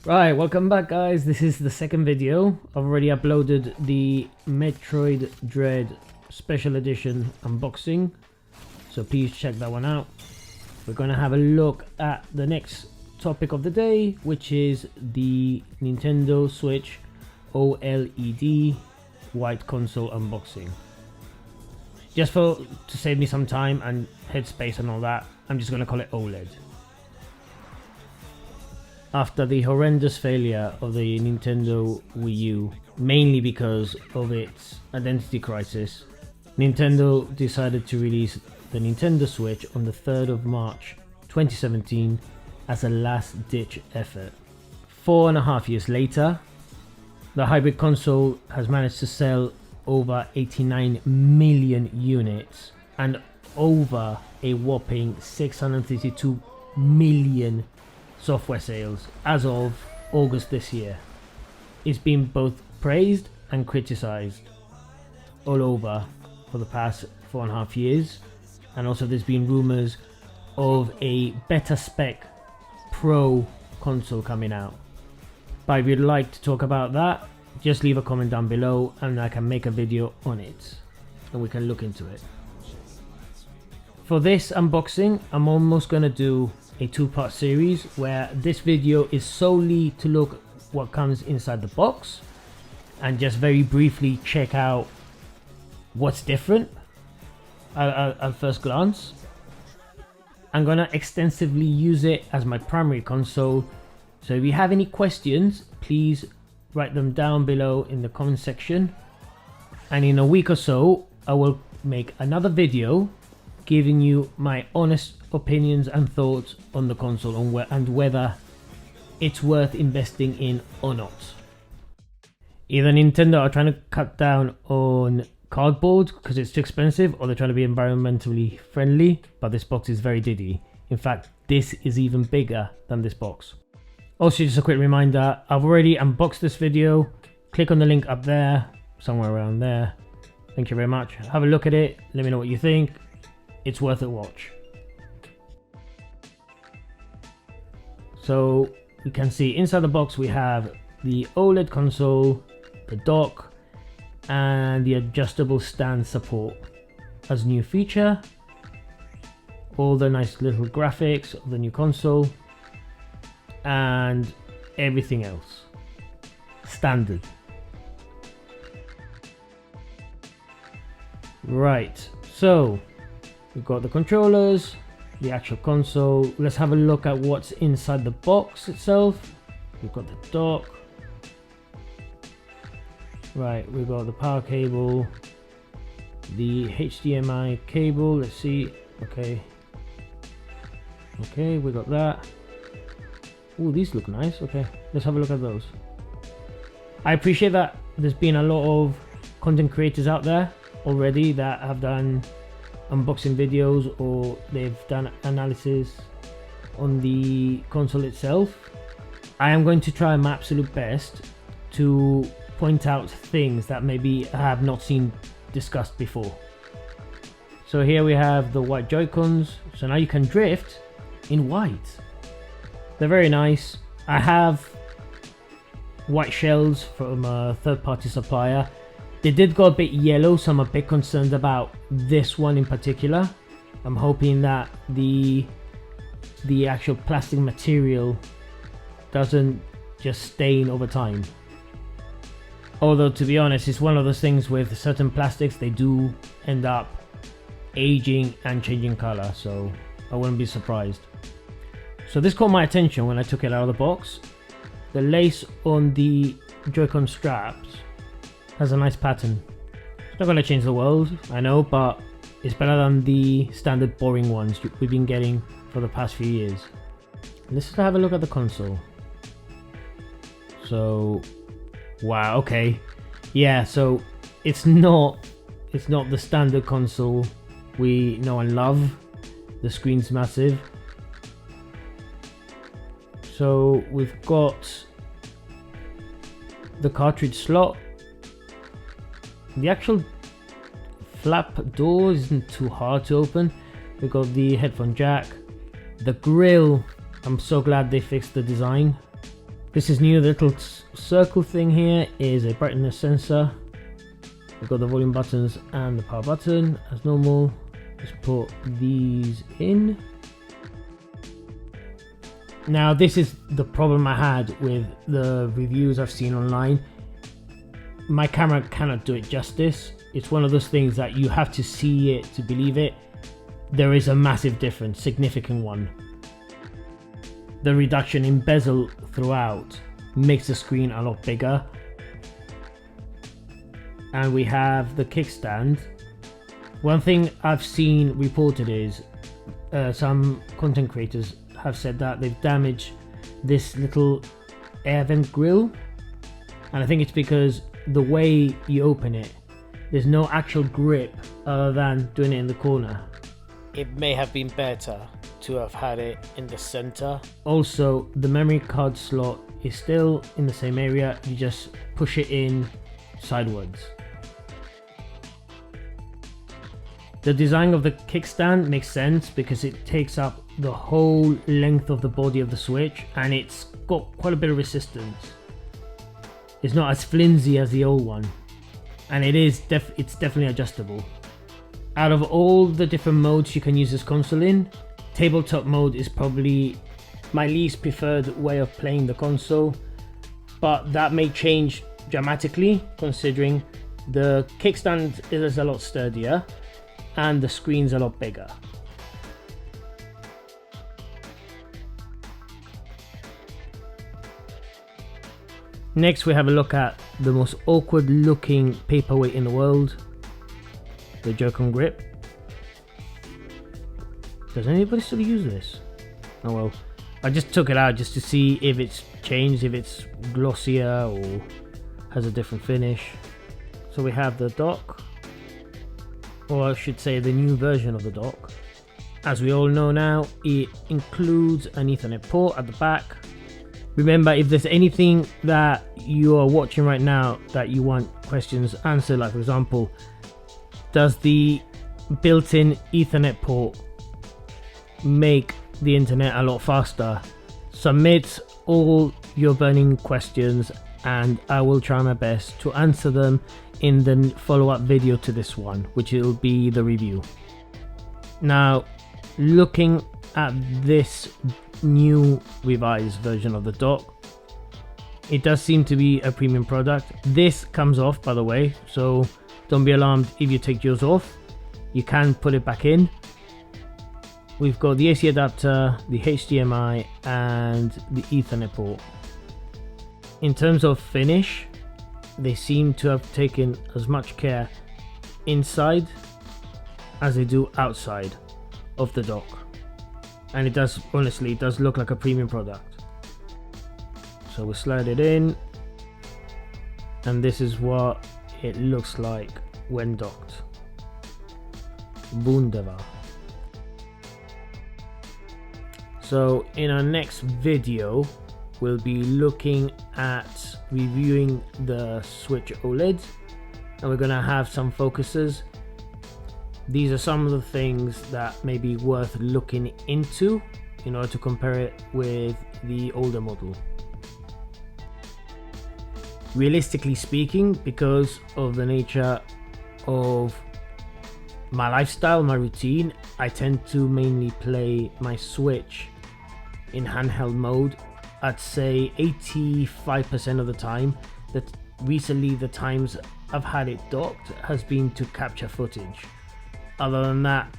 Right, welcome back guys. This is the second video. I've already uploaded the Metroid Dread Special Edition unboxing, so please check that one out. We're going to have a look at the next topic of the day, which is the Nintendo Switch OLED white console unboxing. Just to save me some time and headspace and all that, I'm just going to call it OLED. After the horrendous failure of the Nintendo Wii U, mainly because of its identity crisis, Nintendo decided to release the Nintendo Switch on the 3rd of March 2017 as a last-ditch effort. 4.5 years later, the hybrid console has managed to sell over 89 million units and over a whopping 632 million software sales as of August this year. It's been both praised and criticized all over for the past 4.5 years, and also there's been rumors of a better spec Pro console coming out. But if you'd like to talk about that, just leave a comment down below and I can make a video on it and we can look into it. For this unboxing, I'm almost gonna do a two-part series where this video is solely to look what comes inside the box and just very briefly check out what's different at first glance. I'm gonna extensively use it as my primary console, so if you have any questions, please write them down below in the comment section, and in a week or so I will make another video giving you my honest opinions and thoughts on the console and whether it's worth investing in or not. Either Nintendo are trying to cut down on cardboard because it's too expensive, or they're trying to be environmentally friendly, but this box is very diddy. In fact, this is even bigger than this box. Also, just a quick reminder, I've already unboxed this video. Click on the link up there, somewhere around there. Thank you very much. Have a look at it, let me know what you think. It's worth a watch. So you can see inside the box we have the OLED console, the dock, and the adjustable stand support as a new feature. All the nice little graphics of the new console and everything else standard. Right, so we've got the controllers, the actual console. Let's have a look at what's inside the box itself. We've got the dock. Right, we've got the power cable, the HDMI cable. Let's see. Okay, we got that. Oh, these look nice. Okay, let's have a look at those. I appreciate that there's been a lot of content creators out there already that have done unboxing videos or they've done analysis on the console itself. I am going to try my absolute best to point out things that maybe I have not seen discussed before. So here we have the white Joy-Cons, so now you can drift in white. They're very nice. I have white shells from a third-party supplier. They did go a bit yellow, so I'm a bit concerned about this one in particular. I'm hoping that the actual plastic material doesn't just stain over time. Although, to be honest, it's one of those things with certain plastics, they do end up aging and changing color, so I wouldn't be surprised. So this caught my attention when I took it out of the box. The lace on the Joy-Con straps has a nice pattern. It's not going to change the world, I know, but it's better than the standard boring ones we've been getting for the past few years. Let's just have a look at the console. So, wow, okay. Yeah, so it's not the standard console we know and love. The screen's massive. So we've got the cartridge slot. The actual flap door isn't too hard to open. We've got the headphone jack. The grill, I'm so glad they fixed the design. This is new. The little circle thing here is a brightness sensor. We've got the volume buttons and the power button as normal. Let's put these in. Now this is the problem I had with the reviews I've seen online. My camera cannot do it justice. It's one of those things that you have to see it to believe it. There is a massive difference, significant one. The reduction in bezel throughout makes the screen a lot bigger. And we have the kickstand. One thing I've seen reported is some content creators have said that they've damaged this little air vent grill, and I think it's because the way you open it, there's no actual grip other than doing it in the corner. It may have been better to have had it in the center. Also, the memory card slot is still in the same area, you just push it in sideways. The design of the kickstand makes sense because it takes up the whole length of the body of the Switch, and it's got quite a bit of resistance. It's not as flimsy as the old one, and it's definitely adjustable. Out of all the different modes you can use this console in, tabletop mode is probably my least preferred way of playing the console, but that may change dramatically considering the kickstand is a lot sturdier and the screen's a lot bigger. Next we have a look at the most awkward looking paperweight in the world, the Joy-Con grip. Does anybody still use this? Oh well, I just took it out just to see if it's changed, if it's glossier or has a different finish. So we have the dock, or I should say the new version of the dock. As we all know now, it includes an Ethernet port at the back. Remember, if there's anything that you are watching right now that you want questions answered, like for example, does the built-in Ethernet port make the internet a lot faster? Submit all your burning questions and I will try my best to answer them in the follow-up video to this one, which will be the review. Now, looking at this new revised version of the dock, it does seem to be a premium product. This comes off, by the way, so don't be alarmed if you take yours off. You can put it back in. We've got the AC adapter, the HDMI and the Ethernet port. In terms of finish, they seem to have taken as much care inside as they do outside of the dock, and it does, honestly, it does look like a premium product. So we slide it in and this is what it looks like when docked. Wunderbar. So in our next video we'll be looking at reviewing the Switch OLED, and we're gonna have some focuses. These are some of the things that may be worth looking into in order to compare it with the older model. Realistically speaking, because of the nature of my lifestyle, my routine, I tend to mainly play my Switch in handheld mode. I'd say 85% of the time. That recently the times I've had it docked has been to capture footage. Other than that,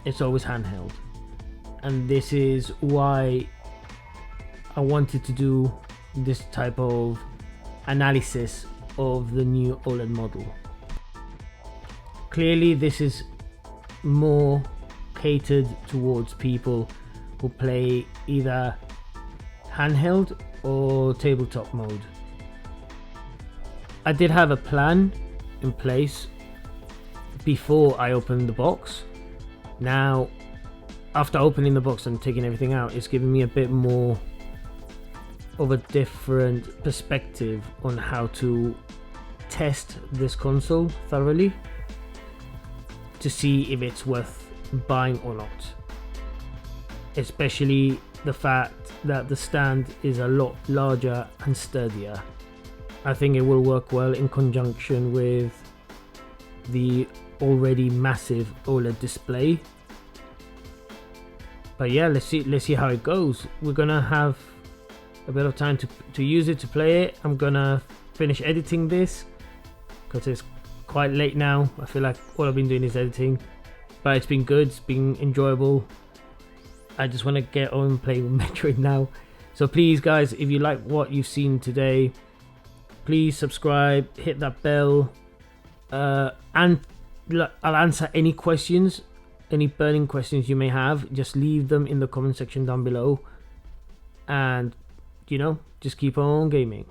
it's always handheld. And this is why I wanted to do this type of analysis of the new OLED model. Clearly this is more catered towards people who play either handheld or tabletop mode. I did have a plan in place before I opened the box. Now, after opening the box and taking everything out, it's giving me a bit more of a different perspective on how to test this console thoroughly to see if it's worth buying or not. Especially the fact that the stand is a lot larger and sturdier. I think it will work well in conjunction with the already massive OLED display. But yeah, let's see how it goes. We're gonna have a bit of time to use it, to play it. I'm gonna finish editing this because it's quite late now. I feel like all I've been doing is editing, but it's been good, it's been enjoyable. I just want to get on and play with Metroid now. So please guys, if you like what you've seen today, please subscribe, hit that bell, and I'll answer any questions, any burning questions you may have. Just leave them in the comment section down below, and you know, just keep on gaming.